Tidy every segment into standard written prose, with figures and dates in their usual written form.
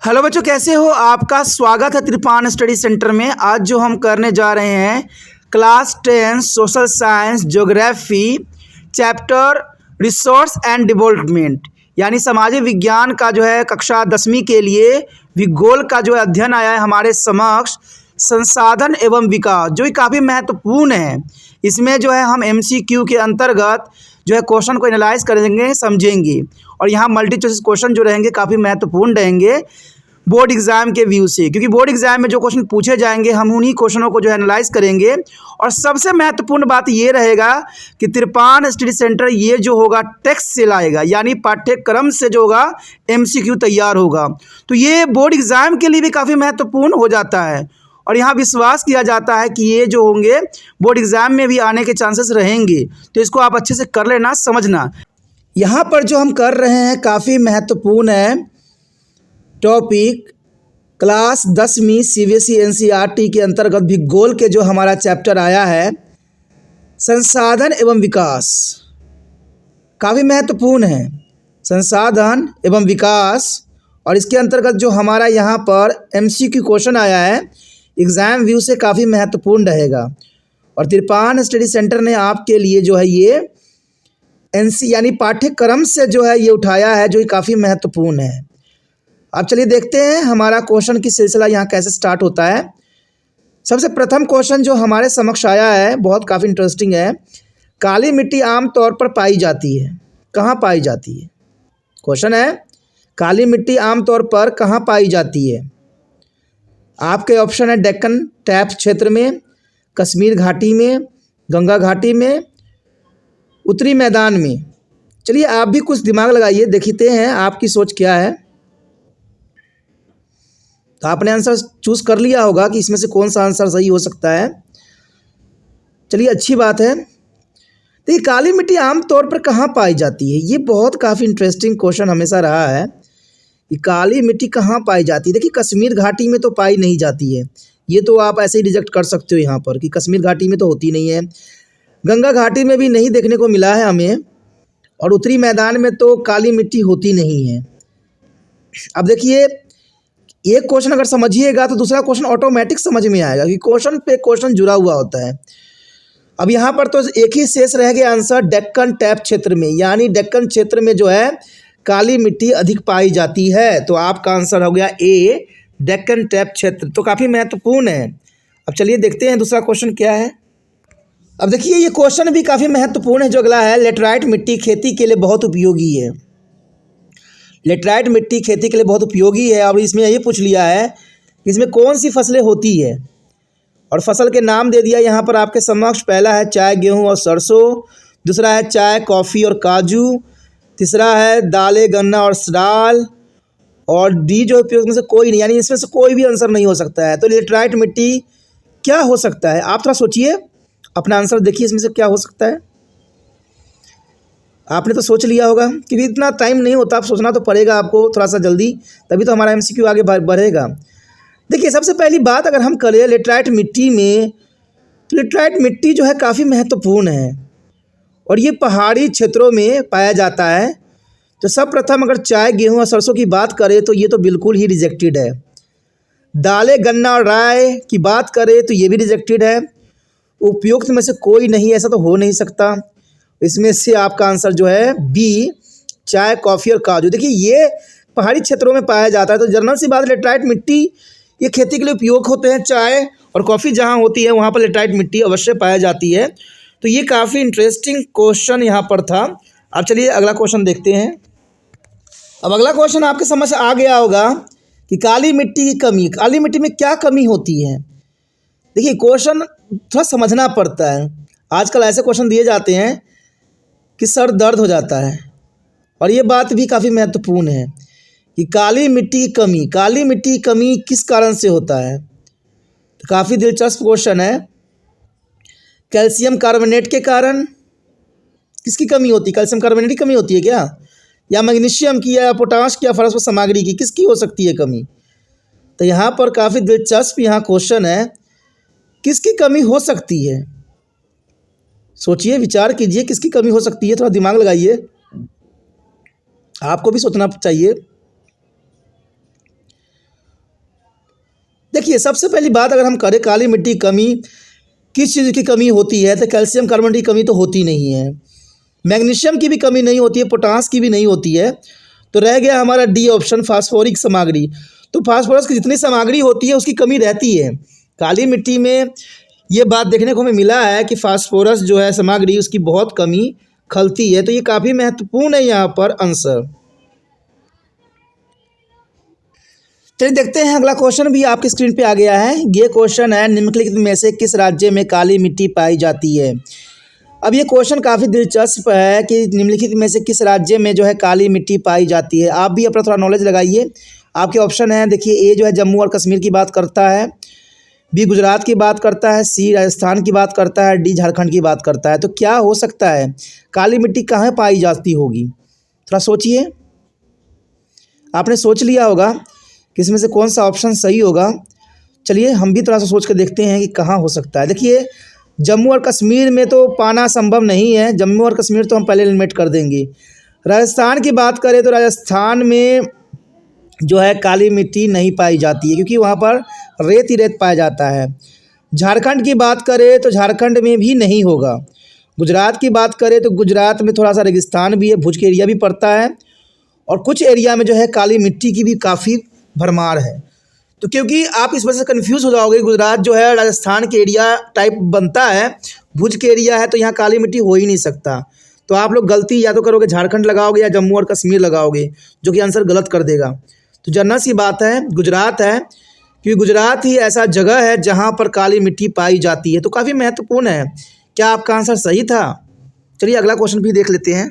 Hello बच्चों, कैसे हो? आपका स्वागत है त्रिपान स्टडी सेंटर में। आज जो हम करने जा रहे हैं class 10 social science geography chapter resource and development, यानी सामाजिक विज्ञान का जो है कक्षा 10वीं के लिए भूगोल का जो अध्ययन आया है हमारे समक्ष, संसाधन एवं विकास, जो कि काफ़ी महत्वपूर्ण है। इसमें जो है हम MCQ के अंतर्गत जो है क्वेश्चन को एनालाइज करेंगे, समझेंगे, और यहाँ मल्टी चॉइस क्वेश्चन जो रहेंगे काफ़ी महत्वपूर्ण रहेंगे बोर्ड एग्जाम के व्यू से, क्योंकि बोर्ड एग्जाम में जो क्वेश्चन पूछे जाएंगे हम उन्हीं क्वेश्चनों को जो है एनालाइज करेंगे। और सबसे महत्वपूर्ण बात ये रहेगा कि त्रिपान स्टडी सेंटर ये जो होगा टेक्स्ट से लाएगा, यानी पाठ्यक्रम से जो होगा MCQ तैयार होगा। तो ये बोर्ड एग्जाम के लिए भी काफ़ी महत्वपूर्ण हो जाता है और यहाँ विश्वास किया जाता है कि ये जो होंगे बोर्ड एग्जाम में भी आने के चांसेस रहेंगे। तो इसको आप अच्छे से कर लेना, समझना। यहाँ पर जो हम कर रहे हैं काफ़ी महत्वपूर्ण है टॉपिक, क्लास 10वीं CBSE NCERT के अंतर्गत भूगोल के जो हमारा चैप्टर आया है संसाधन एवं विकास, काफ़ी महत्वपूर्ण है संसाधन एवं विकास। और इसके अंतर्गत जो हमारा यहाँ पर MCQ क्वेश्चन आया है एग्ज़ाम व्यू से काफ़ी महत्वपूर्ण रहेगा। और त्रिपान स्टडी सेंटर ने आपके लिए जो है ये NC यानी पाठ्यक्रम से जो है ये उठाया है, जो कि काफ़ी महत्वपूर्ण है। अब चलिए देखते हैं हमारा क्वेश्चन की सिलसिला यहाँ कैसे स्टार्ट होता है। सबसे प्रथम क्वेश्चन जो हमारे समक्ष आया है बहुत काफ़ी इंटरेस्टिंग है। काली मिट्टी आमतौर पर पाई जाती है, कहाँ पाई जाती है? क्वेश्चन है काली मिट्टी आमतौर पर कहाँ पाई जाती है? आपके ऑप्शन है डेक्कन टैप क्षेत्र में, कश्मीर घाटी में, गंगा घाटी में, उत्तरी मैदान में। चलिए आप भी कुछ दिमाग लगाइए, देखते हैं आपकी सोच क्या है। तो आपने आंसर चूज़ कर लिया होगा कि इसमें से कौन सा आंसर सही हो सकता है। चलिए अच्छी बात है। तो ये काली मिट्टी आमतौर पर कहाँ पाई जाती है, ये बहुत काफ़ी इंटरेस्टिंग क्वेश्चन हमेशा रहा है कि काली मिट्टी कहाँ पाई जाती है। देखिए कश्मीर घाटी में तो पाई नहीं जाती है, ये तो आप ऐसे ही रिजेक्ट कर सकते हो यहाँ पर कि कश्मीर घाटी में तो होती नहीं है। गंगा घाटी में भी नहीं देखने को मिला है हमें, और उत्तरी मैदान में तो काली मिट्टी होती नहीं है। अब देखिए एक क्वेश्चन अगर समझिएगा तो दूसरा क्वेश्चन ऑटोमेटिक समझ में आएगा कि क्वेश्चन पे क्वेश्चन जुड़ा हुआ होता है। अब यहाँ पर तो एक ही शेष रह गया आंसर डेक्कन टैप क्षेत्र में, यानी डेक्कन क्षेत्र में जो है काली मिट्टी अधिक पाई जाती है। तो आपका आंसर हो गया ए, डेक्कन टैप क्षेत्र, तो काफ़ी महत्वपूर्ण है। अब चलिए देखते हैं दूसरा क्वेश्चन क्या है। अब देखिए ये क्वेश्चन भी काफ़ी महत्वपूर्ण है जो अगला है। लेटराइट मिट्टी खेती के लिए बहुत उपयोगी है। लेटराइट मिट्टी खेती के लिए बहुत उपयोगी है। और इसमें ये पूछ लिया है कि इसमें कौन सी फसलें होती है, और फसल के नाम दे दिया यहाँ पर आपके समक्ष। पहला है चाय, गेहूँ और सरसों, दूसरा है चाय, कॉफ़ी और काजू, तीसरा है दालें, गन्ना और दाल, और डी जो उपयोग में से कोई नहीं, यानी इसमें से कोई भी आंसर नहीं हो सकता है। तो लेटराइट मिट्टी क्या हो सकता है? आप थोड़ा सोचिए, अपना आंसर देखिए इसमें से क्या हो सकता है। आपने तो सोच लिया होगा, क्योंकि इतना टाइम नहीं होता, आप सोचना तो पड़ेगा आपको थोड़ा सा जल्दी, तभी तो हमारा MCQ आगे बढ़ेगा। देखिए सबसे पहली बात अगर हम करें लेटराइट मिट्टी में, तो लेटराइट मिट्टी जो है काफ़ी महत्वपूर्ण है और ये पहाड़ी क्षेत्रों में पाया जाता है। तो सर्वप्रथम अगर चाय, गेहूँ और सरसों की बात करें तो ये तो बिल्कुल ही रिजेक्टेड है। दालें, गन्ना और राय की बात करें तो ये भी रिजेक्टेड है। उपयुक्त में से कोई नहीं, ऐसा तो हो नहीं सकता। इसमें से आपका आंसर जो है बी, चाय, कॉफ़ी और काजू। देखिए ये पहाड़ी क्षेत्रों में पाया जाता है, तो जनरल सी बात, लेटराइट मिट्टी ये खेती के लिए उपयोग होते हैं। चाय और कॉफ़ी जहाँ होती है वहाँ पर लेटराइट मिट्टी अवश्य पाया जाती है। तो ये काफ़ी इंटरेस्टिंग क्वेश्चन यहाँ पर था। अब चलिए अगला क्वेश्चन देखते हैं। अब अगला क्वेश्चन आपके समझ आ गया होगा कि काली मिट्टी की कमी, काली मिट्टी में क्या कमी होती है। देखिए क्वेश्चन थोड़ा समझना पड़ता है। आजकल ऐसे क्वेश्चन दिए जाते हैं कि सर दर्द हो जाता है, और ये बात भी काफ़ी महत्वपूर्ण है कि काली मिट्टी की कमी, काली मिट्टी की कमी किस कारण से होता है। तो काफ़ी दिलचस्प क्वेश्चन है। कैल्शियम कार्बोनेट के कारण किसकी कमी होती है? कैल्शियम कार्बोनेट की कमी होती है क्या, या मैग्नीशियम की, या पोटाश की, या फॉस्फोरस सामग्री की, किसकी हो सकती है कमी? तो यहाँ पर काफ़ी दिलचस्प यहाँ क्वेश्चन है, किसकी कमी हो सकती है? सोचिए, विचार कीजिए, किसकी कमी हो सकती है, थोड़ा दिमाग लगाइए, आपको भी सोचना चाहिए। देखिए सबसे पहली बात अगर हम करें काली मिट्टी की कमी किस चीज़ की कमी होती है, तो कैल्शियम कार्बोनेट की कमी तो होती नहीं है, मैग्नीशियम की भी कमी नहीं होती है, पोटास की भी नहीं होती है। तो रह गया हमारा डी ऑप्शन, फास्फोरिक सामग्री। तो फास्फोरस की जितनी सामग्री होती है उसकी कमी रहती है। काली मिट्टी में ये बात देखने को हमें मिला है कि फास्फोरस जो है सामग्री उसकी बहुत कमी खलती है। तो ये काफ़ी महत्वपूर्ण है यहाँ पर आंसर। चलिए देखते हैं अगला क्वेश्चन भी आपकी स्क्रीन पे आ गया है। ये क्वेश्चन है निम्नलिखित में से किस राज्य में काली मिट्टी पाई जाती है। अब ये क्वेश्चन काफ़ी दिलचस्प है कि निम्नलिखित में से किस राज्य में जो है काली मिट्टी पाई जाती है। आप भी अपना थोड़ा नॉलेज लगाइए। आपके ऑप्शन है, देखिए ए जो है जम्मू और कश्मीर की बात करता है, बी गुजरात की बात करता है, सी राजस्थान की बात करता है, डी झारखंड की बात करता है। तो क्या हो सकता है, काली मिट्टी कहाँ पाई जाती होगी? थोड़ा सोचिए। आपने सोच लिया होगा कि इसमें से कौन सा ऑप्शन सही होगा। चलिए हम भी थोड़ा सा सोच कर देखते हैं कि कहाँ हो सकता है। देखिए जम्मू और कश्मीर में तो पाना संभव नहीं है, जम्मू और कश्मीर तो हम पहले एलिमिनेट कर देंगे। राजस्थान की बात करें तो राजस्थान में जो है काली मिट्टी नहीं पाई जाती है क्योंकि वहाँ पर रेत ही रेत पाया जाता है। झारखंड की बात करें तो झारखंड में भी नहीं होगा। गुजरात की बात करें तो गुजरात में थोड़ा सा रेगिस्तान भी है, भुज के एरिया भी पड़ता है, और कुछ एरिया में जो है काली मिट्टी की भी काफ़ी भरमार है। तो क्योंकि आप इस वजह से कन्फ्यूज़ हो जाओगे, गुजरात जो है राजस्थान के एरिया टाइप बनता है, भुज के एरिया है, तो यहाँ काली मिट्टी हो ही नहीं सकता। तो आप लोग गलती या तो करोगे झारखंड लगाओगे या जम्मू और कश्मीर लगाओगे, जो कि आंसर गलत कर देगा। तो जनरल सी बात है गुजरात है, क्योंकि गुजरात ही ऐसा जगह है जहाँ पर काली मिट्टी पाई जाती है। तो काफ़ी महत्वपूर्ण है। क्या आपका आंसर सही था? चलिए अगला क्वेश्चन भी देख लेते हैं।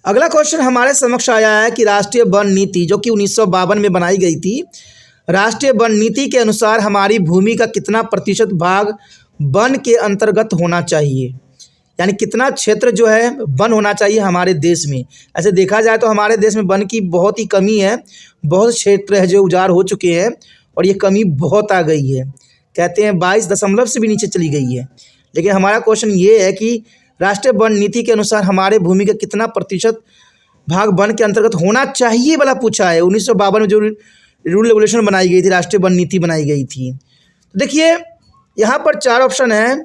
अगला क्वेश्चन हमारे समक्ष आया है कि राष्ट्रीय वन नीति जो कि 1952 में बनाई गई थी, राष्ट्रीय वन नीति के अनुसार हमारी भूमि का कितना प्रतिशत भाग वन के अंतर्गत होना चाहिए, यानी कितना क्षेत्र जो है वन होना चाहिए हमारे देश में। ऐसे देखा जाए तो हमारे देश में वन की बहुत ही कमी है, बहुत क्षेत्र है जो उजाड़ हो चुके हैं और ये कमी बहुत आ गई है। कहते हैं 22 से भी नीचे चली गई है। लेकिन हमारा क्वेश्चन ये है कि राष्ट्रीय वन नीति के अनुसार हमारे भूमि का कितना प्रतिशत भाग वन के अंतर्गत होना चाहिए वाला पूछा है। 1952 में जो रूल रेगुलेशन बनाई गई थी, राष्ट्रीय वन नीति बनाई गई थी। तो देखिए यहाँ पर 4 ऑप्शन है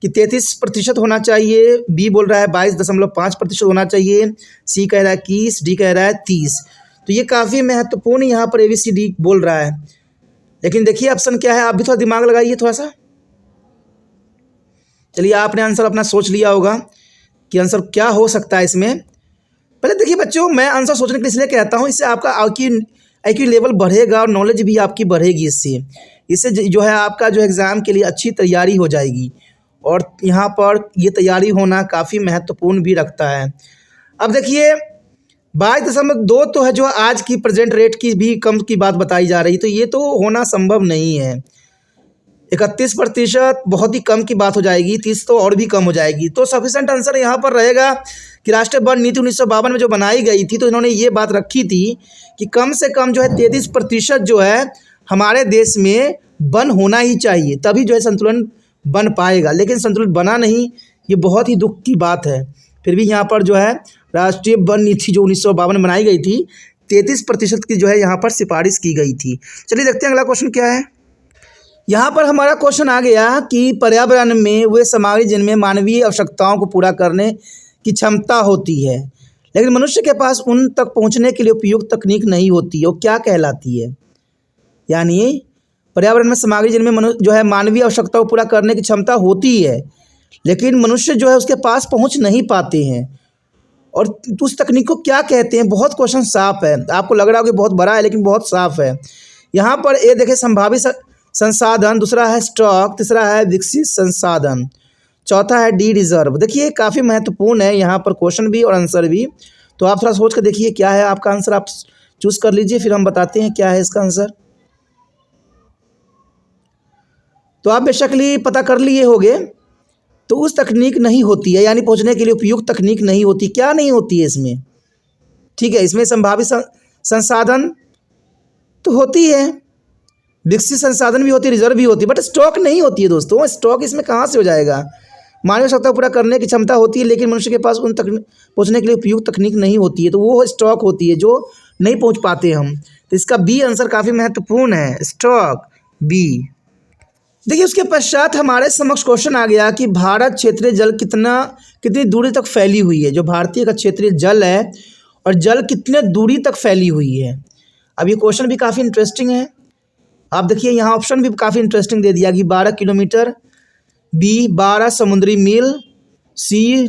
कि 33% होना चाहिए, बी बोल रहा है 22.5% होना चाहिए, सी कह रहा है 21, डी कह रहा है 30। तो ये काफ़ी महत्वपूर्ण यहाँ पर ABCD बोल रहा है। लेकिन देखिए ऑप्शन क्या है, आप भी थोड़ा दिमाग लगाइए थोड़ा सा। चलिए आपने आंसर अपना सोच लिया होगा कि आंसर क्या हो सकता है इसमें। पहले देखिए बच्चों, मैं आंसर सोचने के लिए इसलिए कहता हूँ, इससे आपका IQ लेवल बढ़ेगा और नॉलेज भी आपकी बढ़ेगी। इससे जो है आपका जो एग्ज़ाम के लिए अच्छी तैयारी हो जाएगी, और यहाँ पर ये तैयारी होना काफ़ी महत्वपूर्ण भी रखता है। अब देखिए 22.2 तो है जो आज की प्रेजेंट रेट की भी कम की बात बताई जा रही, तो ये तो होना संभव नहीं है। 31% बहुत ही कम की बात हो जाएगी, 30 तो और भी कम हो जाएगी। तो सफिशेंट आंसर यहाँ पर रहेगा कि राष्ट्रीय वन नीति 1952 में जो बनाई गई थी, तो इन्होंने ये बात रखी थी कि कम से कम जो है 33% जो है हमारे देश में वन होना ही चाहिए, तभी जो है संतुलन बन पाएगा। लेकिन संतुलन बना नहीं, ये बहुत ही दुख की बात है। फिर भी यहाँ पर जो है राष्ट्रीय वन नीति जो 1952 में बनाई गई थी, 33% की जो है यहाँ पर सिफारिश की गई थी। चलिए देखते हैं अगला क्वेश्चन क्या है। यहाँ पर हमारा क्वेश्चन आ गया कि पर्यावरण में वे सामग्री जिनमें मानवीय आवश्यकताओं को पूरा करने की क्षमता होती है, लेकिन मनुष्य के पास उन तक पहुँचने के लिए उपयुक्त तकनीक नहीं होती, वो क्या कहलाती है? यानी पर्यावरण में सामग्री जिनमें जो है मानवीय आवश्यकताओं को पूरा करने की क्षमता होती है, लेकिन मनुष्य जो है उसके पास पहुंच नहीं पाते हैं, और तो उस तकनीक को क्या कहते हैं? बहुत क्वेश्चन साफ है, आपको लग रहा हो कि बहुत बड़ा है, लेकिन बहुत साफ है। यहाँ पर ए देखें संभावित संसाधन, दूसरा है स्टॉक, तीसरा है विकसित संसाधन, चौथा है डी रिजर्व। देखिए काफ़ी महत्वपूर्ण है यहाँ पर क्वेश्चन भी और आंसर भी। तो आप थोड़ा सोच कर देखिए क्या है आपका आंसर, आप चूज़ कर लीजिए, फिर हम बताते हैं क्या है इसका आंसर। तो आप बेशकली पता कर लिए होंगे। तो उस तकनीक नहीं होती है, यानी पहुंचने के लिए उपयुक्त तकनीक नहीं होती। क्या नहीं होती है इसमें? ठीक है, इसमें संभावित संसाधन तो होती है, विकसित संसाधन भी होती है, रिजर्व भी होती है, बट स्टॉक नहीं होती है दोस्तों। स्टॉक इसमें कहाँ से हो जाएगा? मानवीय आवश्यकता पूरा करने की क्षमता होती है, लेकिन मनुष्य के पास उन तकनीक पहुँचने के लिए उपयुक्त तकनीक नहीं होती है, तो वो स्टॉक होती है जो नहीं पहुँच पाते हम। तो इसका बी आंसर काफ़ी महत्वपूर्ण है, स्टॉक। बी। देखिए उसके पश्चात हमारे समक्ष क्वेश्चन आ गया कि भारत क्षेत्रीय जल कितनी दूरी तक फैली हुई है। जो भारतीय का क्षेत्रीय जल है और जल कितने दूरी तक फैली हुई है। अब ये क्वेश्चन भी काफ़ी इंटरेस्टिंग है। आप देखिए यहाँ ऑप्शन भी काफ़ी इंटरेस्टिंग दे दिया कि 12 किलोमीटर, बी 12 समुद्री मील, सी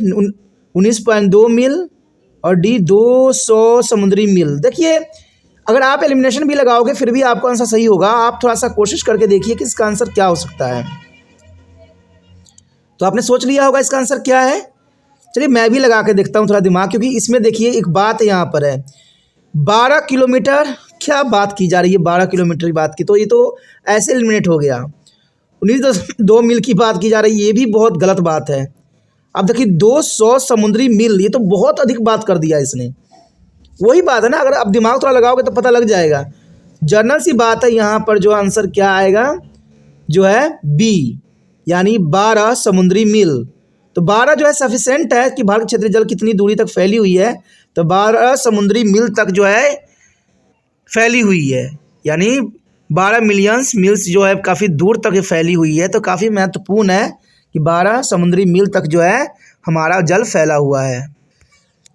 19.2 मील और डी 200 समुद्री मील। देखिए अगर आप एलिमिनेशन भी लगाओगे फिर भी आपका आंसर सही होगा। आप थोड़ा सा कोशिश करके देखिए कि इसका आंसर क्या हो सकता है। तो आपने सोच लिया होगा इसका आंसर क्या है। चलिए मैं भी लगा के देखता हूँ थोड़ा दिमाग, क्योंकि इसमें देखिए एक बात यहाँ पर है 12 किलोमीटर, क्या बात की जा रही है 12 किलोमीटर की बात की, तो ये तो ऐसे एलिमिनेट हो गया। 19.2 मील की बात की जा रही है, ये भी बहुत गलत बात है। अब देखिए 200 समुद्री मील, ये तो बहुत अधिक बात कर दिया इसने। वही बात है ना, अगर आप दिमाग थोड़ा लगाओगे तो पता लग जाएगा। जनरल सी बात है यहाँ पर, जो आंसर क्या आएगा जो है बी, यानी 12 समुद्री मील। तो 12 जो है सफिशेंट है कि भारत क्षेत्रीय जल कितनी दूरी तक फैली हुई है, तो 12 समुद्री मील तक जो है फैली हुई है, यानी 12 मिलियंस मील्स जो है काफ़ी दूर तक फैली हुई है। तो काफ़ी महत्वपूर्ण है कि 12 समुद्री मील तक जो है हमारा जल फैला हुआ है।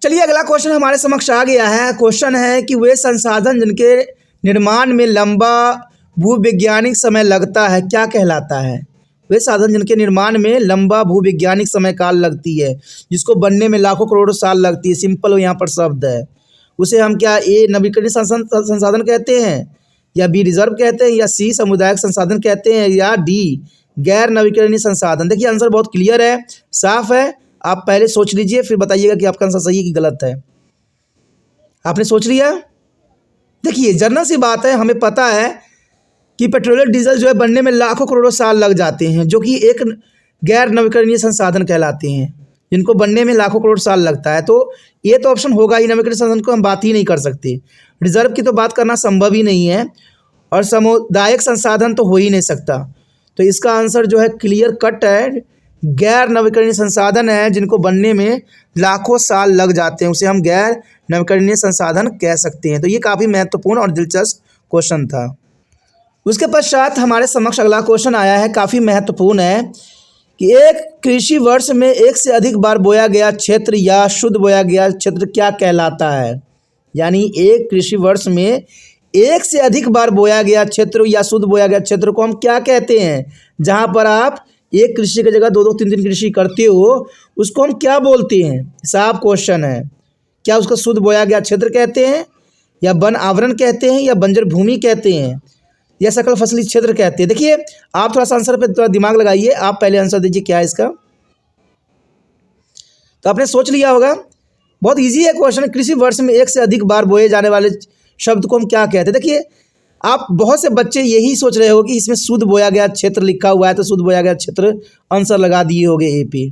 चलिए अगला क्वेश्चन हमारे समक्ष आ गया है। क्वेश्चन है कि वे संसाधन जिनके निर्माण में लंबा भूवैज्ञानिक समय लगता है क्या कहलाता है। वे साधन जिनके निर्माण में लंबा भूवैज्ञानिक समय काल लगती है, जिसको बनने में लाखों करोड़ों साल लगती है, सिंपल यहाँ पर शब्द है, उसे हम क्या ए नवीकरणीय संसाधन कहते हैं, या बी रिजर्व कहते हैं, या सी सामुदायिक संसाधन कहते हैं, या डी गैर नवीकरणीय संसाधन। देखिए आंसर बहुत क्लियर है, साफ है। आप पहले सोच लीजिए फिर बताइएगा कि आपका आंसर सही है कि गलत है। आपने सोच लिया। देखिए जनरल सी बात है, हमें पता है कि पेट्रोल डीजल जो है बनने में लाखों करोड़ों साल लग जाते हैं, जो कि एक गैर नवीकरणीय संसाधन कहलाते हैं, जिनको बनने में लाखों करोड़ साल लगता है। तो ये तो ऑप्शन होगा ही, नवीकरणीय संसाधन को हम बात ही नहीं कर सकते। रिजर्व की तो बात करना संभव ही नहीं है, और सामुदायिक संसाधन तो हो ही नहीं सकता। तो इसका आंसर जो है क्लियर कट है, गैर नवीकरणीय संसाधन है जिनको बनने में लाखों साल लग जाते हैं, उसे हम गैर नवीकरणीय संसाधन कह सकते हैं। तो ये काफ़ी महत्वपूर्ण और दिलचस्प क्वेश्चन था। उसके पश्चात हमारे समक्ष अगला क्वेश्चन आया है, काफ़ी महत्वपूर्ण है कि एक कृषि वर्ष में एक से अधिक बार बोया गया क्षेत्र या शुद्ध बोया गया क्षेत्र क्या कहलाता है। यानी एक कृषि वर्ष में एक से अधिक बार बोया गया क्षेत्र या शुद्ध बोया गया क्षेत्र को हम क्या कहते हैं। जहाँ पर आप एक कृषि की जगह 2-2 3-3 कृषि करते हो, उसको हम क्या बोलते हैं। साफ क्वेश्चन है, क्या उसको शुद्ध बोया गया क्षेत्र कहते हैं, या वन आवरण कहते हैं, या बंजर भूमि कहते हैं, या सकल फसली क्षेत्र कहते हैं। देखिए आप थोड़ा सा आंसर पे थोड़ा दिमाग लगाइए, आप पहले आंसर दीजिए क्या है इसका। तो आपने सोच लिया होगा, बहुत इजी है क्वेश्चन। कृषि वर्ष में एक से अधिक बार बोए जाने वाले शब्द को हम क्या कहते हैं। देखिए आप बहुत से बच्चे यही सोच रहे हो कि इसमें शुद्ध बोया गया क्षेत्र लिखा हुआ है, तो शुद्ध बोया गया क्षेत्र आंसर लगा दिए होगे ए पे,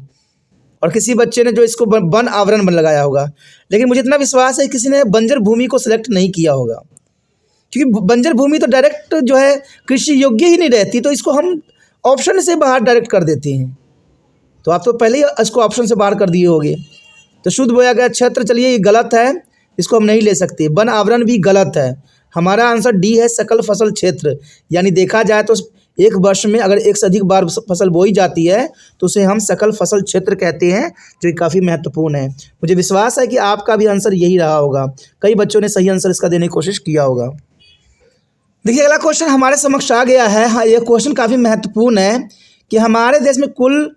और किसी बच्चे ने जो इसको वन आवरण बन लगाया होगा। लेकिन मुझे इतना विश्वास है किसी ने बंजर भूमि को सिलेक्ट नहीं किया होगा, क्योंकि बंजर भूमि तो डायरेक्ट जो है कृषि योग्य ही नहीं रहती, तो इसको हम ऑप्शन से बाहर डायरेक्ट कर देते हैं। तो आप तो पहले ही इसको ऑप्शन से बाहर कर दिए होंगे। तो शुद्ध बोया गया क्षेत्र, चलिए ये गलत है, इसको हम नहीं ले सकते। वन आवरण भी गलत है। हमारा आंसर डी है सकल फसल क्षेत्र। यानी देखा जाए तो एक वर्ष में अगर एक से अधिक बार फसल बोई जाती है तो उसे हम सकल फसल क्षेत्र कहते हैं, जो कि काफ़ी महत्वपूर्ण है। मुझे विश्वास है कि आपका भी आंसर यही रहा होगा। कई बच्चों ने सही आंसर इसका देने की कोशिश किया होगा। देखिए अगला क्वेश्चन हमारे समक्ष आ गया है। हाँ, ये क्वेश्चन काफ़ी महत्वपूर्ण है कि हमारे देश में कुल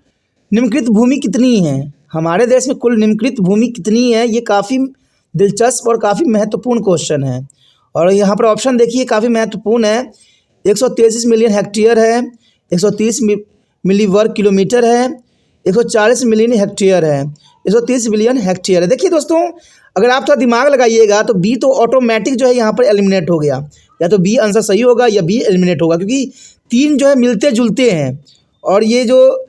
निम्नलिखित भूमि कितनी है। हमारे देश में कुल निम्नलिखित भूमि कितनी है, ये काफ़ी दिलचस्प और काफ़ी महत्वपूर्ण क्वेश्चन है। और यहाँ पर ऑप्शन देखिए काफ़ी महत्वपूर्ण है। 133 मिलियन हेक्टेयर है, 130 मिली वर्ग किलोमीटर है, 140 मिलियन हेक्टेयर है, 130 मिलियन हेक्टेयर है। देखिए दोस्तों, अगर आप थोड़ा दिमाग लगाइएगा तो बी तो ऑटोमेटिक जो है यहाँ पर एलिमिनेट हो गया। या तो बी आंसर सही होगा या बी एलिमिनेट होगा, क्योंकि तीन जो है मिलते जुलते हैं, और ये जो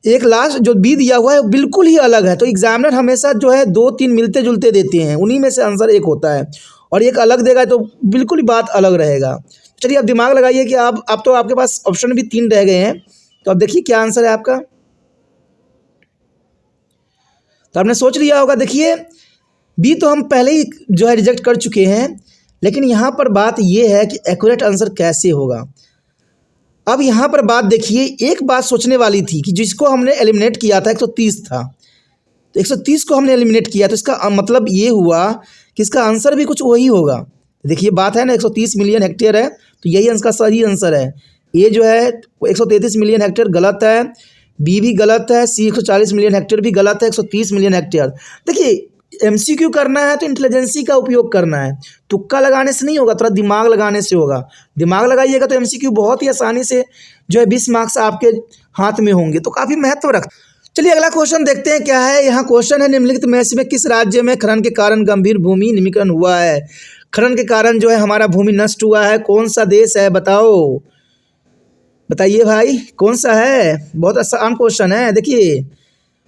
एक लास्ट जो बी दिया हुआ है बिल्कुल ही अलग है। तो एग्जामिनर हमेशा जो है 2-3 मिलते जुलते देते हैं, उन्हीं में से आंसर एक होता है, और एक अलग देगा तो बिल्कुल ही बात अलग रहेगा। चलिए अब दिमाग लगाइए कि अब तो आपके पास ऑप्शन भी 3 रह गए हैं। तो अब देखिए क्या आंसर है आपका। तो आपने सोच लिया होगा। देखिए बी तो हम पहले ही जो है रिजेक्ट कर चुके हैं, लेकिन यहाँ पर बात ये है कि एक्यूरेट आंसर कैसे होगा। अब यहाँ पर बात देखिए, एक बात सोचने वाली थी कि जिसको हमने एलिमिनेट किया था 130 था, तो 130 को हमने एलिमिनेट किया, तो इसका मतलब ये हुआ कि इसका आंसर भी कुछ वही होगा। देखिए बात है ना, 130 मिलियन हेक्टेयर है, तो यही इसका सही आंसर है। ए जो है 133 मिलियन हेक्टेयर गलत है, बी भी गलत है, सी 140 मिलियन हेक्टेयर भी गलत है, 130 मिलियन हेक्टेयर। देखिए एमसीक्यू करना है तो इंटेलिजेंसी का उपयोग करना है, तुक्का लगाने से नहीं होगा, थोड़ा दिमाग लगाने से होगा। दिमाग लगाइएगा तो एमसीक्यू बहुत ही आसानी से जो है 20 मार्क्स आपके हाथ में होंगे, तो काफ़ी महत्व रख। चलिए अगला क्वेश्चन देखते हैं क्या है। यहाँ क्वेश्चन है, निम्नलिखित में से किस राज्य में खनन के कारण गंभीर भूमि निम्नीकरण हुआ है। खनन के कारण जो है हमारा भूमि नष्ट हुआ है, कौन सा देश है बताओ, बताइए भाई कौन सा है। बहुत आसान क्वेश्चन है। देखिए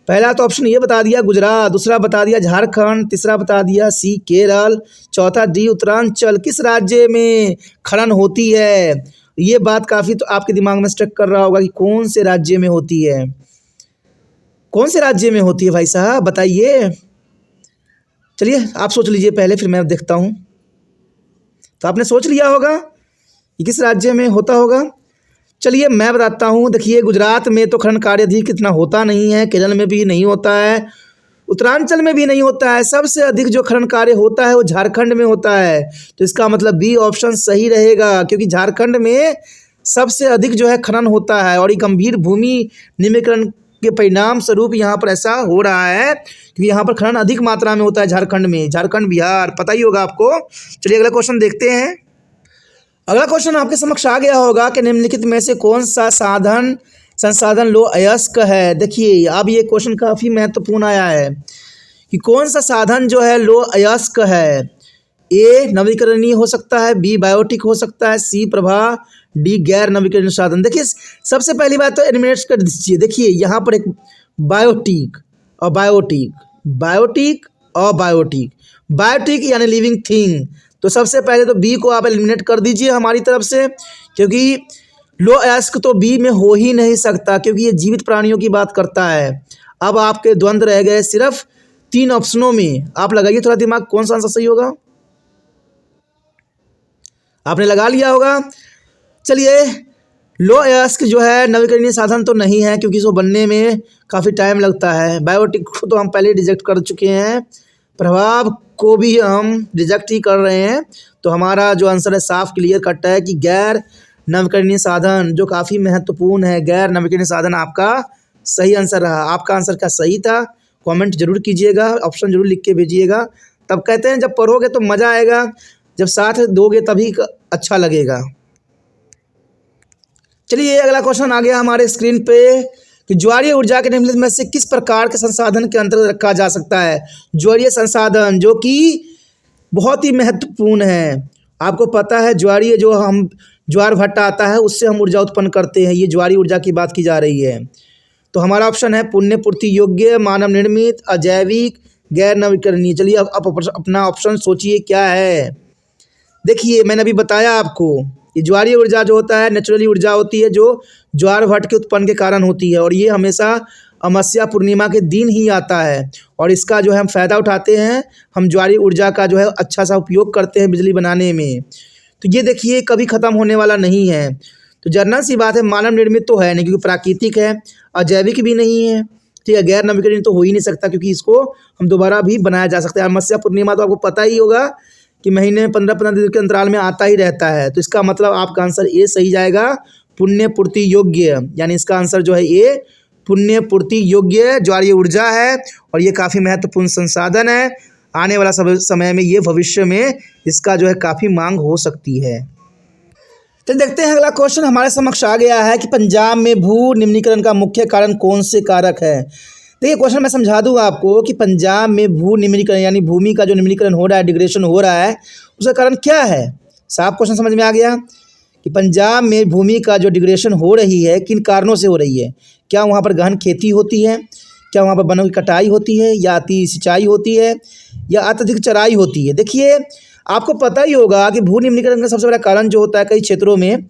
पहला तो ऑप्शन ये बता दिया गुजरात, दूसरा बता दिया झारखंड, तीसरा बता दिया सी केरल, चौथा डी उत्तरांचल। किस राज्य में खनन होती है, ये बात काफ़ी तो आपके दिमाग में स्टक कर रहा होगा कि कौन से राज्य में होती है, कौन से राज्य में होती है भाई साहब बताइए। चलिए आप सोच लीजिए पहले, फिर मैं देखता हूँ। तो आपने सोच लिया होगा कि किस राज्य में होता होगा। चलिए मैं बताता हूँ। देखिए गुजरात में तो खनन कार्य अधिक इतना होता नहीं है, केरल में भी नहीं होता है, उत्तरांचल में भी नहीं होता है। सबसे अधिक जो खनन कार्य होता है वो झारखंड में होता है। तो इसका मतलब बी ऑप्शन सही रहेगा, क्योंकि झारखंड में सबसे अधिक जो है खनन होता है और ये गंभीर भूमि निम्नीकरण के परिणाम स्वरूप यहाँ पर ऐसा हो रहा है, क्योंकि यहाँ पर खनन अधिक मात्रा में होता है झारखंड में। झारखंड बिहार पता ही होगा आपको। चलिए अगला क्वेश्चन देखते हैं। अगला क्वेश्चन आपके समक्ष आ गया होगा कि निम्नलिखित में से कौन सा संसाधन लो अयस्क है। देखिए अब ये क्वेश्चन काफ़ी महत्वपूर्ण आया है कि कौन सा साधन जो है लो अयस्क है। ए नवीकरणीय हो सकता है, बी बायोटिक हो सकता है, सी प्रवाह, डी गैर नवीकरणीय साधन। देखिए सबसे पहली बात तो एलिमिनेट कर दीजिए। देखिए यहाँ पर एक बायोटिक और बायोटिक, बायोटिक और बायोटिक, बायोटिक यानी लिविंग थिंग। तो सबसे पहले तो बी को आप एलिमिनेट कर दीजिए हमारी तरफ से, क्योंकि लो अयस्क तो बी में हो ही नहीं सकता, क्योंकि ये जीवित प्राणियों की बात करता है। अब आपके द्वंद्व रह गए सिर्फ 3 ऑप्शनों में। आप लगाइए थोड़ा दिमाग, कौन सा आंसर सही होगा। आपने लगा लिया होगा। चलिए लो अयस्क जो है नवीकरणीय साधन तो नहीं है, क्योंकि इसको बनने में काफ़ी टाइम लगता है। बायोटिक को तो हम पहले रिजेक्ट कर चुके हैं, प्रभाव को भी हम रिजेक्ट ही कर रहे हैं। तो हमारा जो आंसर है साफ क्लियर कट है कि गैर नवीकरणीय साधन, जो काफ़ी महत्वपूर्ण है। गैर नवीकरणीय साधन आपका सही आंसर रहा। आपका आंसर क्या सही था, कमेंट जरूर कीजिएगा, ऑप्शन जरूर लिख के भेजिएगा। तब कहते हैं जब पढ़ोगे तो मज़ा आएगा, जब साथ दोगे तभी अच्छा लगेगा। चलिए अगला क्वेश्चन आ गया हमारे स्क्रीन पे कि ज्वारीय ऊर्जा के निम्नलिखित में से किस प्रकार के संसाधन के अंतर्गत रखा जा सकता है। ज्वारीय संसाधन जो कि बहुत ही महत्वपूर्ण है। आपको पता है ज्वारीय जो हम ज्वार भट्टा आता है उससे हम ऊर्जा उत्पन्न करते हैं, ये ज्वारीय ऊर्जा की बात की जा रही है। तो हमारा ऑप्शन है पुण्य पूर्ति योग्य, मानव निर्मित, अजैविक, गैर नवीकरणीय। चलिए अब अपना ऑप्शन सोचिए क्या है। देखिए मैंने अभी बताया आपको, ये ज्वारीय ऊर्जा जो होता है नेचुरली ऊर्जा होती है, जो ज्वार भट्ट के उत्पन्न के कारण होती है, और ये हमेशा अमावस्या पूर्णिमा के दिन ही आता है। और इसका जो है हम फ़ायदा उठाते हैं, हम ज्वारीय ऊर्जा का जो है अच्छा सा उपयोग करते हैं बिजली बनाने में। तो ये देखिए कभी ख़त्म होने वाला नहीं है। तो जनरल सी बात है, मानव निर्मित तो है नहीं क्योंकि प्राकृतिक है, अजैविक भी नहीं है, ठीक है, गैर नवीकरणीय तो हो ही नहीं सकता क्योंकि इसको हम दोबारा भी बनाया जा सकता है। अमावस्या पूर्णिमा तो आपको पता ही होगा कि महीने में 15-15 दिन के अंतराल में आता ही रहता है। तो इसका मतलब आपका आंसर ए सही जाएगा, पुण्य पूर्ति योग्य, यानी इसका आंसर जो है ए पुण्य पूर्ति योग्य ज्वारीय ऊर्जा है। और ये काफ़ी महत्वपूर्ण संसाधन है, आने वाला समय में ये भविष्य में इसका जो है काफ़ी मांग हो सकती है। तो देखते हैं अगला क्वेश्चन हमारे समक्ष आ गया है कि पंजाब में भू निम्नीकरण का मुख्य कारण कौन से कारक है। देखिए क्वेश्चन मैं समझा दूं आपको कि पंजाब में भू निम्नीकरण यानी भूमि का जो निम्नीकरण हो रहा है, डिग्रेडेशन हो रहा है, उसका कारण क्या है। साफ क्वेश्चन समझ में आ गया कि पंजाब में भूमि का जो डिग्रेडेशन हो रही है किन कारणों से हो रही है। क्या वहाँ पर गहन खेती होती है, क्या वहाँ पर वनों की कटाई होती है, या अति सिंचाई होती है, या अत्यधिक चराई होती है। देखिए आपको पता ही होगा कि भू निम्नीकरण का सबसे बड़ा कारण जो होता है कई क्षेत्रों में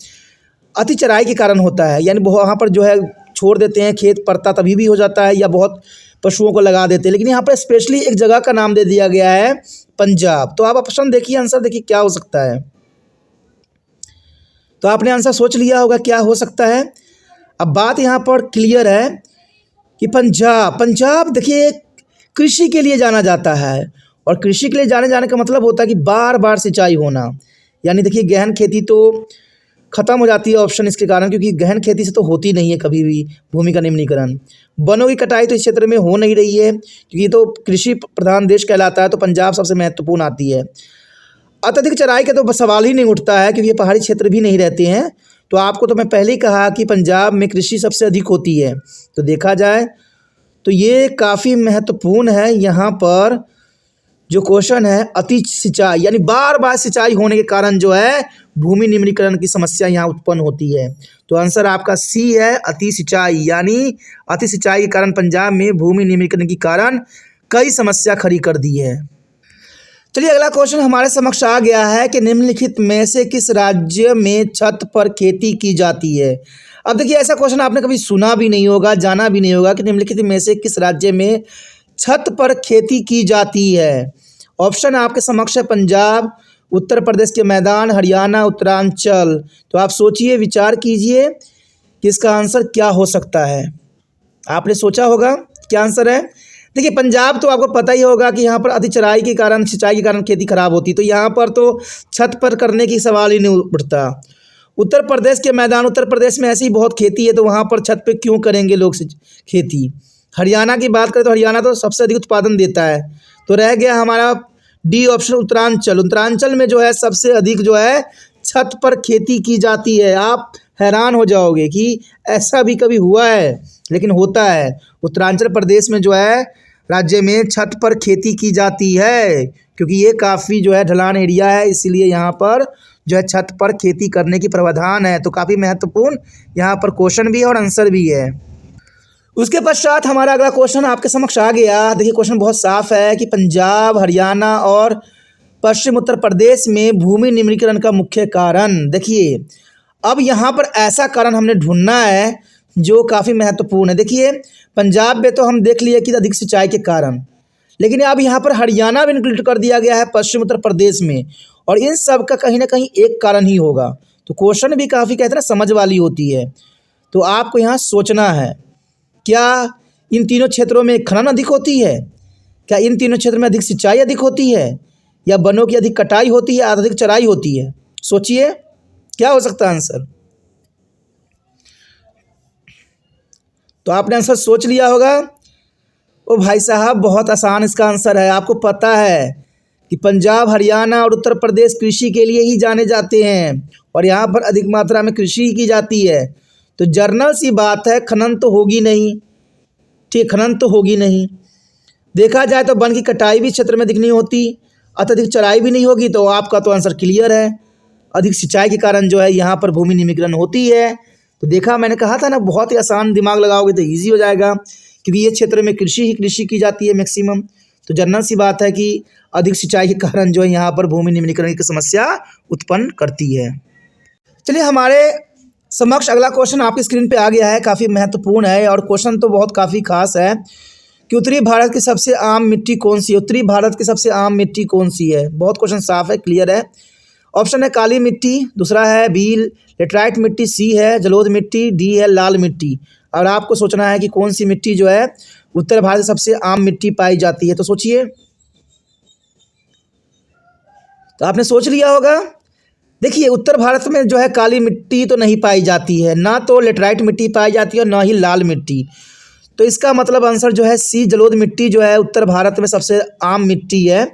अति चराई के कारण होता है, यानी वहाँ पर जो है छोड़ देते हैं, खेत पड़ता तभी भी हो जाता है, या बहुत पशुओं को लगा देते हैं। लेकिन यहाँ पर स्पेशली एक जगह का नाम दे दिया गया है पंजाब। तो आप ऑप्शन देखिए, आंसर देखिए क्या हो सकता है। तो आपने आंसर सोच लिया होगा क्या हो सकता है। अब बात यहाँ पर क्लियर है कि पंजाब देखिए कृषि के लिए जाना जाता है, और कृषि के लिए जाने का मतलब होता है कि बार बार सिंचाई होना। यानी देखिए गहन खेती तो खत्म हो जाती है ऑप्शन इसके कारण, क्योंकि गहन खेती से तो होती नहीं है कभी भी भूमि का निम्नीकरण। वनों की कटाई तो इस क्षेत्र में हो नहीं रही है, क्योंकि ये तो कृषि प्रधान देश कहलाता है, तो पंजाब सबसे महत्वपूर्ण आती है। अत्यधिक चराई का तो सवाल ही नहीं उठता है, क्योंकि ये पहाड़ी क्षेत्र भी नहीं रहते हैं। तो आपको तो मैं पहले ही कहा कि पंजाब में कृषि सबसे अधिक होती है। तो देखा जाए तो ये काफ़ी महत्वपूर्ण है। यहाँ पर जो क्वेश्चन है अति सिंचाई, यानी बार बार सिंचाई होने के कारण जो है भूमि निम्नीकरण की समस्या यहाँ उत्पन्न होती है। तो आंसर आपका सी है, अति सिंचाई। यानी अति सिंचाई के कारण पंजाब में भूमि निम्नीकरण के कारण कई समस्या खड़ी कर दी है। चलिए अगला क्वेश्चन हमारे समक्ष आ गया है कि निम्नलिखित में से किस राज्य में छत पर खेती की जाती है। अब देखिए ऐसा क्वेश्चन आपने कभी सुना भी नहीं होगा, जाना भी नहीं होगा कि निम्नलिखित में से किस राज्य में छत पर खेती की जाती है। ऑप्शन आपके समक्ष है पंजाब, उत्तर प्रदेश के मैदान, हरियाणा, उत्तरांचल। तो आप सोचिए, विचार कीजिए कि इसका आंसर क्या हो सकता है। आपने सोचा होगा क्या आंसर है। देखिए पंजाब तो आपको पता ही होगा कि यहाँ पर अति चराई के कारण, सिंचाई के कारण खेती खराब होती, तो यहाँ पर तो छत पर करने की सवाल ही नहीं उठता। उत्तर प्रदेश के मैदान, उत्तर प्रदेश में ऐसी ही बहुत खेती है, तो वहाँ पर छत पे क्यों करेंगे लोग खेती। हरियाणा की बात करें तो हरियाणा तो सबसे अधिक उत्पादन देता है। तो रह गया हमारा डी ऑप्शन उत्तरांचल। उत्तरांचल में जो है सबसे अधिक जो है छत पर खेती की जाती है। आप हैरान हो जाओगे कि ऐसा भी कभी हुआ है, लेकिन होता है। उत्तरांचल प्रदेश में जो है राज्य में छत पर खेती की जाती है, क्योंकि ये काफ़ी जो है ढलान एरिया है, इसीलिए यहाँ पर जो है छत पर खेती करने की प्रावधान है। तो काफ़ी महत्वपूर्ण यहाँ पर क्वेश्चन भी है और आंसर भी है। उसके पश्चात हमारा अगला क्वेश्चन आपके समक्ष आ गया। देखिए क्वेश्चन बहुत साफ है कि पंजाब, हरियाणा और पश्चिम उत्तर प्रदेश में भूमि निम्नीकरण का मुख्य कारण। देखिए अब यहाँ पर ऐसा कारण हमने ढूंढना है जो काफ़ी महत्वपूर्ण है। देखिए पंजाब में तो हम देख लिए कि अधिक सिंचाई के कारण, लेकिन अब यहाँ पर हरियाणा भी इंक्लूड कर दिया गया है पश्चिम उत्तर प्रदेश में, और इन सब का कहीं ना कहीं एक कारण ही होगा। तो क्वेश्चन भी काफ़ी कहते हैं ना समझ वाली होती है। तो आपको यहाँ सोचना है, क्या इन तीनों क्षेत्रों में खनन अधिक होती है, क्या इन तीनों क्षेत्रों में अधिक सिंचाई अधिक होती है, या वनों की अधिक कटाई होती है, अधिक चराई होती है। सोचिए क्या हो सकता है आंसर। तो आपने आंसर सोच लिया होगा। ओ भाई साहब बहुत आसान इसका आंसर है। आपको पता है कि पंजाब, हरियाणा और उत्तर प्रदेश कृषि के लिए ही जाने जाते हैं, और यहाँ पर अधिक मात्रा में कृषि की जाती है। तो जर्नल सी बात है, खनन तो होगी नहीं। ठीक, खनन तो होगी नहीं। देखा जाए तो वन की कटाई भी क्षेत्र में दिखनी होती, अत्यधिक चराई भी नहीं होगी। तो आपका तो आंसर क्लियर है, अधिक सिंचाई के कारण जो है यहाँ पर भूमि निम्नीकरण होती है। तो देखा, मैंने कहा था ना बहुत ही आसान, दिमाग लगाओगे तो ईजी हो जाएगा, क्योंकि ये क्षेत्र में कृषि की जाती है मैक्सिमम। तो जनरल सी बात है कि अधिक सिंचाई के कारण जो है यहाँ पर भूमि निम्नीकरण की समस्या उत्पन्न करती है। चलिए हमारे समक्ष अगला क्वेश्चन आपकी स्क्रीन पे आ गया है, काफ़ी महत्वपूर्ण है, और क्वेश्चन तो बहुत काफ़ी खास है कि उत्तरी भारत की सबसे आम मिट्टी कौन सी है। उत्तरी भारत की सबसे आम मिट्टी कौन सी है। बहुत क्वेश्चन साफ है, क्लियर है। ऑप्शन है काली मिट्टी, दूसरा है बी लेटराइट मिट्टी, सी है जलोढ़ मिट्टी, डी है लाल मिट्टी। और आपको सोचना है कि कौन सी मिट्टी जो है उत्तर भारत की सबसे आम मिट्टी पाई जाती है। तो सोचिए, तो आपने सोच लिया होगा। देखिए उत्तर भारत में जो है काली मिट्टी तो नहीं पाई जाती है, ना तो लेटराइट मिट्टी पाई जाती है और ना ही लाल मिट्टी। तो इसका मतलब आंसर जो है सी जलोढ़ मिट्टी जो है उत्तर भारत में सबसे आम मिट्टी है।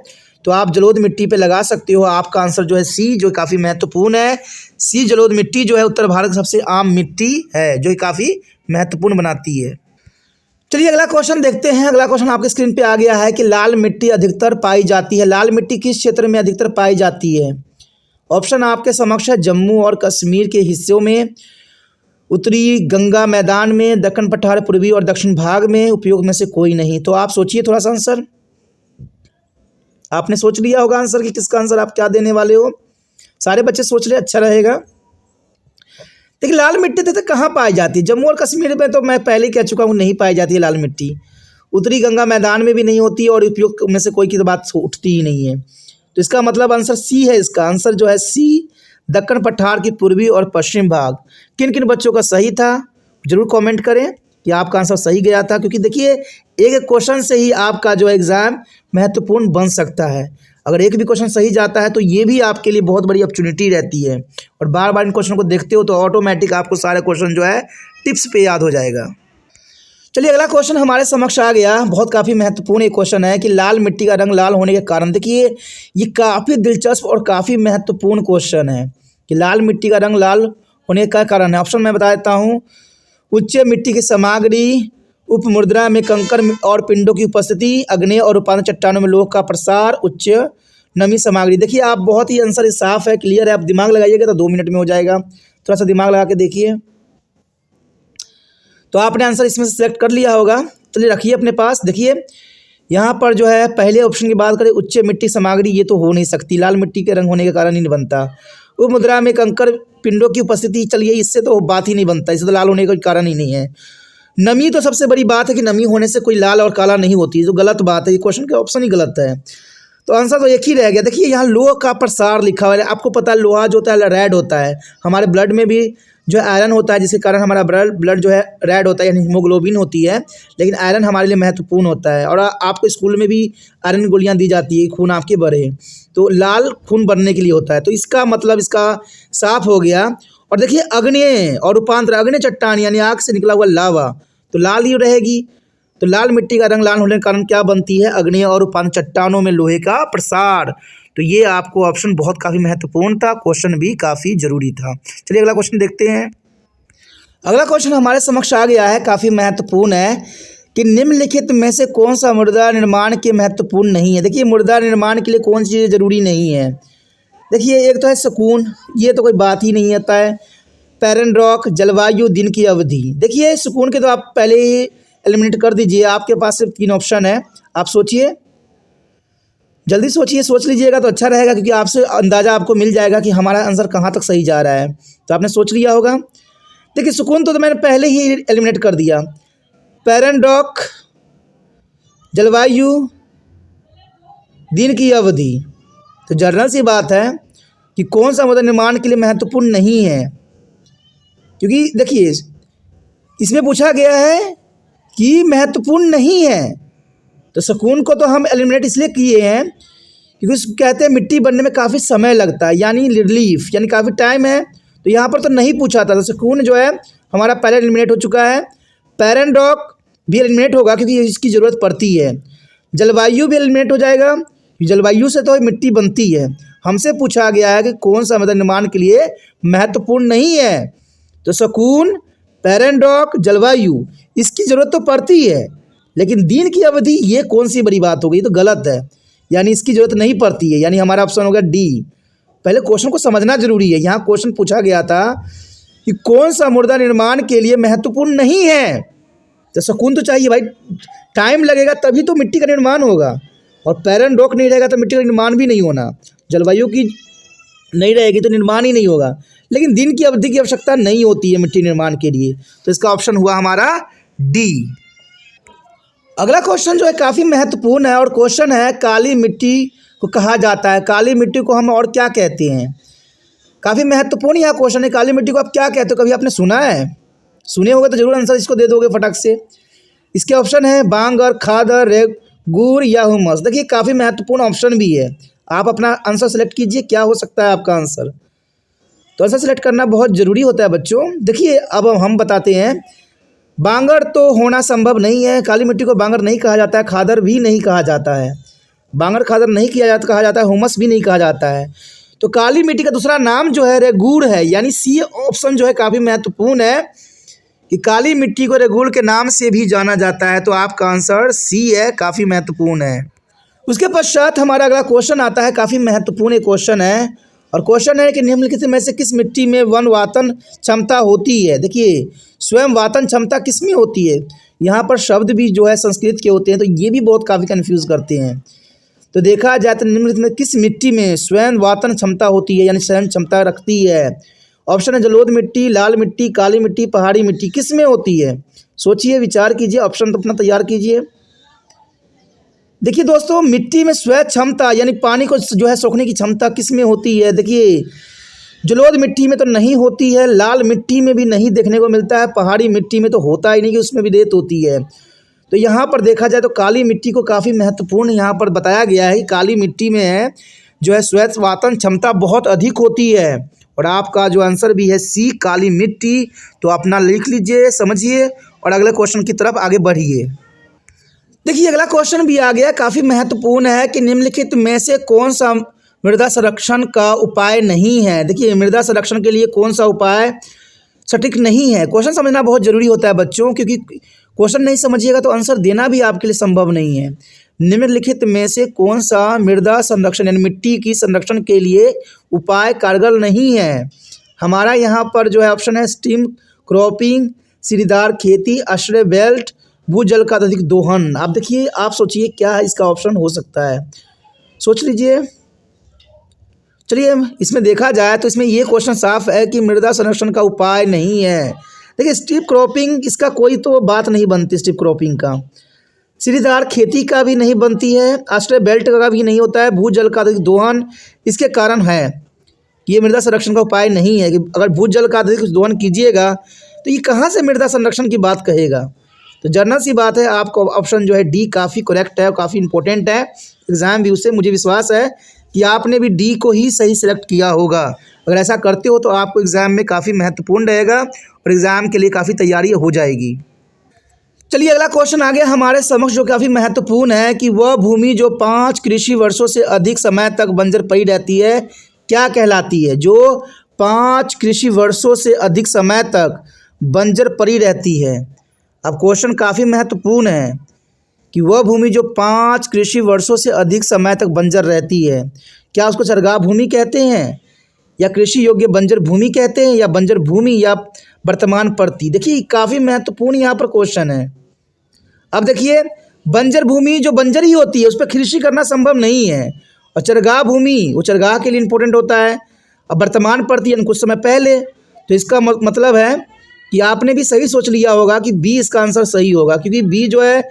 तो आप जलोढ़ मिट्टी पे लगा सकते हो। आपका आंसर जो है सी, जो काफ़ी महत्वपूर्ण है। सी जलोढ़ मिट्टी जो है उत्तर भारत की सबसे आम मिट्टी है, जो काफ़ी महत्वपूर्ण बनाती है। चलिए अगला क्वेश्चन देखते हैं। अगला क्वेश्चन आपके स्क्रीन पे आ गया है कि लाल मिट्टी अधिकतर पाई जाती है। लाल मिट्टी किस क्षेत्र में अधिकतर पाई जाती है। ऑप्शन आपके समक्ष है जम्मू और कश्मीर के हिस्सों में, उत्तरी गंगा मैदान में, दक्कन पठार पूर्वी और दक्षिण भाग में, उपयोग में से कोई नहीं। तो आप सोचिए थोड़ा सा आंसर। आपने सोच लिया होगा आंसर कि किसका आंसर आप क्या देने वाले हो। सारे बच्चे सोच रहे, अच्छा रहेगा। देखिए लाल मिट्टी तो कहाँ पाई जाती है। जम्मू और कश्मीर में तो मैं पहले कह चुका हूँ नहीं पाई जाती है लाल मिट्टी। उत्तरी गंगा मैदान में भी नहीं होती, और उपयोग में से कोई की तो बात उठती ही नहीं है। तो इसका मतलब आंसर सी है। इसका आंसर जो है सी दक्कन पठार की पूर्वी और पश्चिम भाग। किन किन बच्चों का सही था जरूर कमेंट करें कि आपका आंसर सही गया था, क्योंकि देखिए एक एक क्वेश्चन से ही आपका जो एग्ज़ाम महत्वपूर्ण बन सकता है। अगर एक भी क्वेश्चन सही जाता है तो ये भी आपके लिए बहुत बड़ी अपॉर्चुनिटी रहती है, और बार बार इन क्वेश्चन को देखते हो तो ऑटोमेटिक आपको सारे क्वेश्चन जो है टिप्स पे याद हो जाएगा। चलिए अगला क्वेश्चन हमारे समक्ष आ गया। बहुत काफ़ी महत्वपूर्ण एक क्वेश्चन है कि लाल मिट्टी का रंग लाल होने के कारण। देखिए ये काफ़ी दिलचस्प और काफ़ी महत्वपूर्ण क्वेश्चन है कि लाल मिट्टी का रंग लाल होने का कारण है। ऑप्शन मैं बता देता हूँ। उच्च मिट्टी की सामग्री, उपमुद्रा में कंकड़ और पिंडों की उपस्थिति, अग्नेय और उपांत चट्टानों में लोह का प्रसार, उच्च नमी सामग्री। देखिए आप बहुत ही आंसर साफ है, क्लियर है। आप दिमाग लगाइएगा तो 2 मिनट में हो जाएगा। थोड़ा सा दिमाग लगा के देखिए। तो आपने आंसर इसमें से सेलेक्ट कर लिया होगा। चलिए रखिए अपने पास। देखिए यहाँ पर जो है पहले ऑप्शन की बात करें, उच्च मिट्टी सामग्री, ये तो हो नहीं सकती, लाल मिट्टी के रंग होने के कारण ही नहीं बनता। उपमुद्रा में कंकड़ पिंडों की उपस्थिति, चलिए इससे तो बात ही नहीं बनता, इससे तो लाल होने का कारण ही नहीं है। नमी तो सबसे बड़ी बात है कि नमी होने से कोई लाल और काला नहीं होती, जो गलत बात है। ये क्वेश्चन का ऑप्शन ही गलत है, तो आंसर तो एक ही रह गया। देखिए यहाँ लोह का प्रसार लिखा हुआ है। आपको पता है लोहा जो होता है रेड होता है, हमारे ब्लड में भी जो आयरन होता है जिसके कारण हमारा ब्लड जो है रेड होता है, यानी हीमोग्लोबिन होती है। लेकिन आयरन हमारे लिए महत्वपूर्ण होता है, और आपको स्कूल में भी आयरन गोलियां दी जाती है, खून आपके बढ़े, तो लाल खून बनने के लिए होता है। तो इसका मतलब इसका साफ हो गया। और देखिए अग्नेय और उपांतर, अग्नेय चट्टान यानी आग से निकला हुआ लावा, तो लाल ही रहेगी। तो लाल मिट्टी का रंग लाल होने के कारण क्या बनती है? अग्नेय और उपांत चट्टानों में लोहे का प्रसार। तो ये आपको ऑप्शन बहुत काफ़ी महत्वपूर्ण था, क्वेश्चन भी काफ़ी जरूरी था। चलिए अगला क्वेश्चन देखते हैं। अगला क्वेश्चन हमारे समक्ष आ गया है, काफ़ी महत्वपूर्ण है कि निम्नलिखित में से कौन सा मृदा निर्माण के महत्वपूर्ण नहीं है। देखिए मृदा निर्माण के लिए कौन सी चीज़ जरूरी नहीं है। देखिए एक तो है सुकून, ये तो कोई बात ही नहीं आता है। पैरन रॉक, जलवायु, दिन की अवधि। देखिए सुकून के तो आप पहले ही एलिमिनेट कर दीजिए, आपके पास सिर्फ 3 ऑप्शन है। आप सोचिए, जल्दी सोचिए, सोच लीजिएगा तो अच्छा रहेगा, क्योंकि आपसे अंदाज़ा आपको मिल जाएगा कि हमारा आंसर कहाँ तक सही जा रहा है। तो आपने सोच लिया होगा। देखिए सुकून तो मैंने पहले ही एलिमिनेट कर दिया। पैरन रॉक, जलवायु, दिन की अवधि, तो जनरल सी बात है कि कौन सा मृदा निर्माण के लिए महत्वपूर्ण नहीं है, क्योंकि देखिए इसमें पूछा गया है कि महत्वपूर्ण नहीं है। तो सुकून को तो हम एलिमिनेट इसलिए किए हैं क्योंकि कहते हैं मिट्टी बनने में काफ़ी समय लगता है, यानी रिलीफ, यानी काफ़ी टाइम है। तो यहाँ पर तो नहीं पूछा था। तो सुकून जो है हमारा पहले एलिमिनेट हो चुका है। पैरन रॉक भी एलिमिनेट होगा क्योंकि इसकी ज़रूरत पड़ती है। जलवायु भी एलिमिनेट हो जाएगा, जलवायु से तो मिट्टी बनती है। हमसे पूछा गया है कि कौन सा मृदा निर्माण के लिए महत्वपूर्ण नहीं है। तो सुकून, पैरन रॉक, जलवायु, इसकी ज़रूरत तो पड़ती है, लेकिन दिन की अवधि ये कौन सी बड़ी बात हो गई? तो गलत है, यानी इसकी ज़रूरत नहीं पड़ती है, यानी हमारा ऑप्शन हो गया डी। पहले क्वेश्चन को समझना जरूरी है। यहाँ क्वेश्चन पूछा गया था कि कौन सा मृदा निर्माण के लिए महत्वपूर्ण नहीं है। तो सुकून तो चाहिए भाई, टाइम लगेगा तभी तो मिट्टी का निर्माण होगा, और पैरन रॉक नहीं रहेगा तो मिट्टी का निर्माण भी नहीं होना। जलवायु की नहीं रहेगी तो निर्माण ही नहीं होगा। लेकिन दिन की अवधि की आवश्यकता नहीं होती है मिट्टी निर्माण के लिए, तो इसका ऑप्शन हुआ हमारा डी। अगला क्वेश्चन जो है काफ़ी महत्वपूर्ण है, और क्वेश्चन है काली मिट्टी को कहा जाता है, काली मिट्टी को हम और क्या कहते हैं। काफ़ी महत्वपूर्ण यह क्वेश्चन है, काली मिट्टी को आप क्या कहते हो? कभी आपने सुना है? सुने होगे तो जरूर आंसर इसको दे दोगे फटक से। इसके ऑप्शन है बांगर, खादर, रेगूर या हुमस। देखिए काफ़ी महत्वपूर्ण ऑप्शन भी है, आप अपना आंसर सेलेक्ट कीजिए, क्या हो सकता है आपका आंसर। तो आंसर सेलेक्ट करना बहुत ज़रूरी होता है बच्चों। देखिए अब हम बताते हैं। बांगर तो होना संभव नहीं है, काली मिट्टी को बांगर नहीं कहा जाता है, खादर भी नहीं कहा जाता है, बांगर खादर नहीं कहा जाता है, हुमस भी नहीं कहा जाता है। तो काली मिट्टी का दूसरा नाम जो है रेगूर है, यानी सी ऑप्शन जो है काफ़ी महत्वपूर्ण है कि काली मिट्टी को रेगूर के नाम से भी जाना जाता है। तो आपका आंसर सी है, काफ़ी महत्वपूर्ण है। उसके पश्चात हमारा अगला क्वेश्चन आता है, काफ़ी महत्वपूर्ण क्वेश्चन है, और क्वेश्चन है कि निम्नलिखित में से किस मिट्टी में वन वातन क्षमता होती है। देखिए स्वयं वातन क्षमता किस में होती है? यहाँ पर शब्द भी जो है संस्कृत के होते हैं, तो ये भी बहुत काफ़ी कन्फ्यूज़ करते हैं। तो देखा जाए तो निम्नलिखित में किस मिट्टी में स्वयं वातन क्षमता होती है, यानी स्वयं क्षमता रखती है। ऑप्शन है जलोढ़ मिट्टी, लाल मिट्टी, काली मिट्टी, पहाड़ी मिट्टी, किस में होती है? सोचिए, विचार कीजिए, ऑप्शन तो अपना तैयार कीजिए। देखिए दोस्तों, मिट्टी में स्वयं क्षमता यानी पानी को जो है सोखने की क्षमता किस में होती है? देखिए जलोढ़ मिट्टी में तो नहीं होती है, लाल मिट्टी में भी नहीं देखने को मिलता है, पहाड़ी मिट्टी में तो होता ही नहीं कि उसमें भी रेत होती है। तो यहाँ पर देखा जाए तो काली मिट्टी को काफ़ी महत्वपूर्ण यहाँ पर बताया गया है कि काली मिट्टी में जो है श्वेतवातन क्षमता बहुत अधिक होती है। और आपका जो आंसर भी है सी, काली मिट्टी। तो अपना लिख लीजिए, समझिए और अगले क्वेश्चन की तरफ आगे बढ़िए। देखिए अगला क्वेश्चन भी आ गया, काफ़ी महत्वपूर्ण है कि निम्नलिखित में से कौन सा मृदा संरक्षण का उपाय नहीं है। देखिए मृदा संरक्षण के लिए कौन सा उपाय सटीक नहीं है। क्वेश्चन समझना बहुत जरूरी होता है बच्चों, क्योंकि क्वेश्चन नहीं समझिएगा तो आंसर देना भी आपके लिए संभव नहीं है। निम्नलिखित में से कौन सा मृदा संरक्षण यानी मिट्टी की संरक्षण के लिए उपाय कारगर नहीं है। हमारा यहाँ पर जो है ऑप्शन है स्टीम क्रॉपिंग, सीढ़ीदार खेती, आश्रय बेल्ट, भूजल का अधिक दोहन। आप देखिए, आप सोचिए क्या इसका ऑप्शन हो सकता है, सोच लीजिए। चलिए इसमें देखा जाए तो इसमें ये क्वेश्चन साफ है कि मृदा संरक्षण का उपाय नहीं है। देखिए स्ट्रिप क्रॉपिंग, इसका कोई तो बात नहीं बनती स्ट्रिप क्रॉपिंग का, सीढ़ीदार खेती का भी नहीं बनती है, आश्रय बेल्ट का भी नहीं होता है, भूजल का अधिक दोहन इसके कारण है ये मृदा संरक्षण का उपाय नहीं है। कि अगर भूजल का अधिक दोहन कीजिएगा तो ये कहाँ से मृदा संरक्षण की बात कहेगा। तो जनरल सी बात है, आपको ऑप्शन जो है डी काफ़ी करेक्ट है और काफ़ी इंपॉर्टेंट है एग्जाम व्यू से। मुझे विश्वास है कि आपने भी डी को ही सही सिलेक्ट किया होगा। अगर ऐसा करते हो तो आपको एग्ज़ाम में काफ़ी महत्वपूर्ण रहेगा और एग्ज़ाम के लिए काफ़ी तैयारी हो जाएगी। चलिए अगला क्वेश्चन आ गया हमारे समक्ष जो काफ़ी महत्वपूर्ण है कि वह भूमि जो 5 कृषि वर्षों से अधिक समय तक बंजर पड़ी रहती है क्या कहलाती है। जो 5 कृषि वर्षों से अधिक समय तक बंजर पड़ी रहती है। अब क्वेश्चन काफ़ी महत्वपूर्ण है कि वह भूमि जो 5 कृषि वर्षों से अधिक समय तक बंजर रहती है, क्या उसको चरगाह भूमि कहते हैं या कृषि योग्य बंजर भूमि कहते हैं या बंजर भूमि या वर्तमान परती। देखिए काफ़ी महत्वपूर्ण यहाँ पर क्वेश्चन है। अब देखिए बंजर भूमि जो बंजर ही होती है उस पर कृषि करना संभव नहीं है, और चरगाह भूमि वो चरगाह के लिए इंपॉर्टेंट होता है। अब वर्तमान परती यानी कुछ समय पहले, तो इसका मतलब है कि आपने भी सही सोच लिया होगा कि बी इसका आंसर सही होगा, क्योंकि बी जो है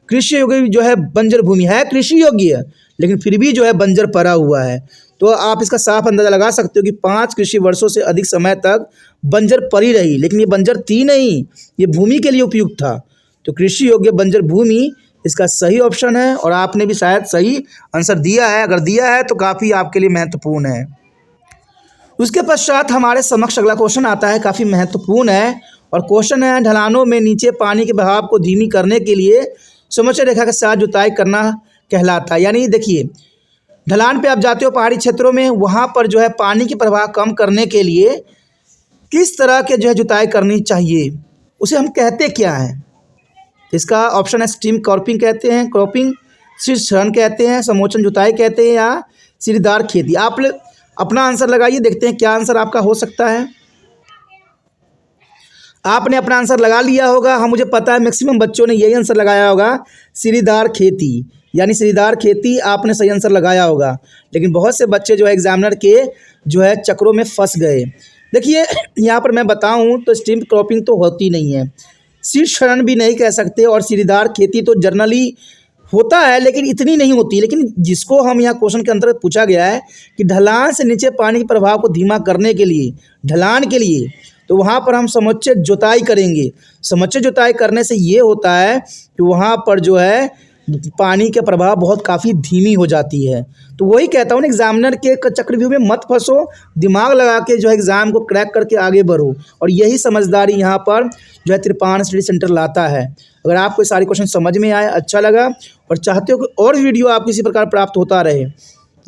कृषि योग्य जो है बंजर भूमि है, कृषि योग्य लेकिन फिर भी जो है बंजर पड़ा हुआ है। तो आप इसका साफ अंदाजा लगा सकते हो कि 5 कृषि वर्षों से अधिक समय तक बंजर पड़ी रही, लेकिन ये बंजर थी नहीं, ये भूमि के लिए उपयुक्त था। तो कृषि योग्य बंजर भूमि इसका सही ऑप्शन है और आपने भी शायद सही आंसर दिया है। अगर दिया है तो काफ़ी आपके लिए महत्वपूर्ण है। उसके पश्चात हमारे समक्ष अगला क्वेश्चन आता है, काफ़ी महत्वपूर्ण है और क्वेश्चन है ढलानों में नीचे पानी के बहाव को धीमी करने के लिए समोच्च रेखा के साथ जुताई करना कहलाता है। यानी देखिए ढलान पे आप जाते हो पहाड़ी क्षेत्रों में, वहाँ पर जो है पानी की प्रवाह कम करने के लिए किस तरह के जो है जुताई करनी चाहिए, उसे हम कहते क्या हैं। इसका ऑप्शन है स्टीम क्रॉपिंग कहते हैं, क्रॉपिंग, शीर्षण कहते हैं, समोचन जुताई कहते हैं या सीढ़ीदार खेती। आप अपना आंसर लगाइए, देखते हैं क्या आंसर आपका हो सकता है। आपने अपना आंसर लगा लिया होगा, हाँ मुझे पता है मैक्सिमम बच्चों ने यही आंसर लगाया होगा, सीढ़ीदार खेती यानी सीढ़ीदार खेती आपने सही आंसर लगाया होगा। लेकिन बहुत से बच्चे जो है एग्जामिनर के जो है चक्रों में फंस गए। देखिए यहाँ पर मैं बताऊँ तो स्टीम क्रॉपिंग तो होती नहीं है, शीर्षण भी नहीं कह सकते, और सीढ़ीदार खेती तो जनरली होता है लेकिन इतनी नहीं होती। लेकिन जिसको हम यहाँ क्वेश्चन के अंतर्गत पूछा गया है कि ढलान से नीचे पानी के प्रभाव को धीमा करने के लिए, ढलान के लिए, तो वहाँ पर हम समुच्चय जुताई करेंगे। समुच्चय जुताई करने से ये होता है कि वहाँ पर जो है पानी के प्रभाव बहुत काफ़ी धीमी हो जाती है। तो वही कहता हूँ ना, एग्जामिनर के चक्रव्यूह में मत फंसो, दिमाग लगा के जो है एग्ज़ाम को क्रैक करके आगे बढ़ो। और यही समझदारी यहाँ पर जो है त्रिपान स्टडी सेंटर लाता है। अगर आपको सारे क्वेश्चन समझ में आए, अच्छा लगा और चाहते हो कि और वीडियो आपको इसी प्रकार प्राप्त होता रहे,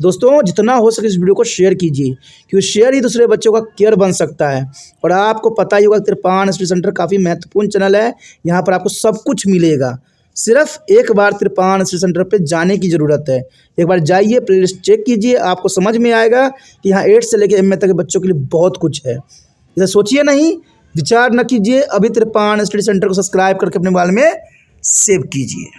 दोस्तों जितना हो सके इस वीडियो को शेयर कीजिए, क्योंकि शेयर ही दूसरे बच्चों का केयर बन सकता है। और आपको पता ही होगा त्रिपान स्टडी सेंटर काफ़ी महत्वपूर्ण चैनल है, यहाँ पर आपको सब कुछ मिलेगा। सिर्फ एक बार त्रिपान स्टडी सेंटर पे जाने की ज़रूरत है। एक बार जाइए, प्लेलिस्ट चेक कीजिए, आपको समझ में आएगा कि यहाँ 8 से लेकर MA तक के बच्चों के लिए बहुत कुछ है। इसे सोचिए नहीं, विचार न कीजिए, अभी त्रिपान स्टडी सेंटर को सब्सक्राइब करके अपने मोबाइल में सेव कीजिए।